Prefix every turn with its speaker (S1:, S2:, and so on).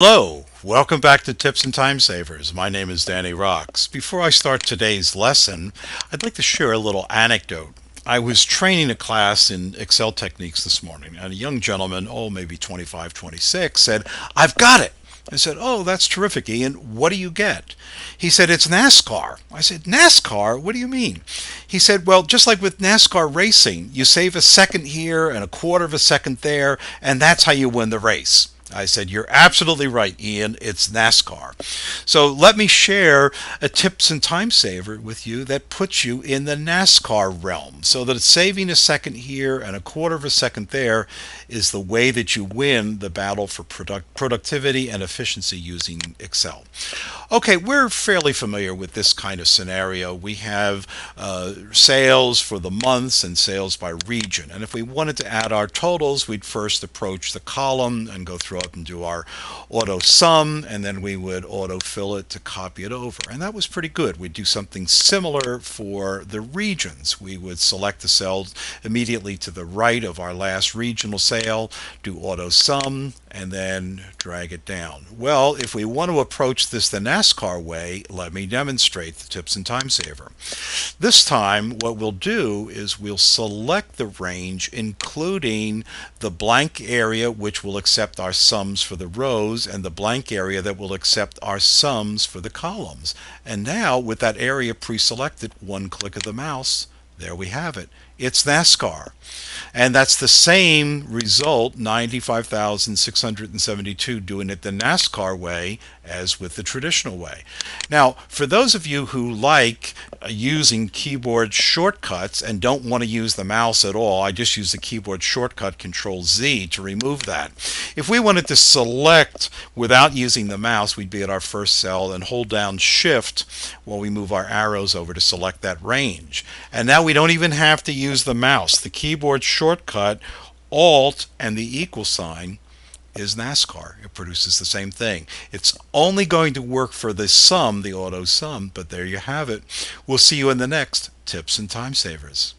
S1: Hello, welcome back to Tips and Time Savers. My name is Danny Rocks. Before I start today's lesson, I'd like to share a little anecdote. I was training a class in Excel techniques this morning, and a young gentleman, maybe 25, 26, said, "I've got it." I said, "Oh, that's terrific, Ian. What do you get?" He said, "It's NASCAR." I said, "NASCAR? What do you mean?" He said, "Well, just like with NASCAR racing, you save a second here and a quarter of a second there, and that's how you win the race." I said, "You're absolutely right, Ian. It's NASCAR." So let me share a tips and time saver with you that puts you in the NASCAR realm. So that saving a second here and a quarter of a second there is the way that you win the battle for productivity and efficiency using Excel. Okay, we're fairly familiar with this kind of scenario. We have sales for the months and sales by region. And if we wanted to add our totals, we'd first approach the column and go through it and do our auto sum, and then we would auto fill it to copy it over. And that was pretty good. We'd do something similar for the regions. We would select the cell immediately to the right of our last regional sale, do auto sum, and then drag it down. Well, if we want to approach this the NASCAR way, let me demonstrate the tips and time saver. This time, what we'll do is we'll select the range, including the blank area, which will accept our sums for the rows, and the blank area that will accept our sums for the columns. And now, with that area pre-selected, one click of the mouse, there we have it. It's NASCAR. And that's the same result, 95,672, doing it the NASCAR way as with the traditional way. Now, for those of you who like using keyboard shortcuts and don't want to use the mouse at all, I just use the keyboard shortcut Control Z to remove that. If we wanted to select without using the mouse, we'd be at our first cell and hold down Shift while we move our arrows over to select that range. And now we don't even have to use the mouse. The keyboard shortcut Alt and the equal sign is NASCAR. It produces the same thing. It's only going to work for the sum, the auto sum, but there you have it. We'll see you in the next Tips and Time Savers.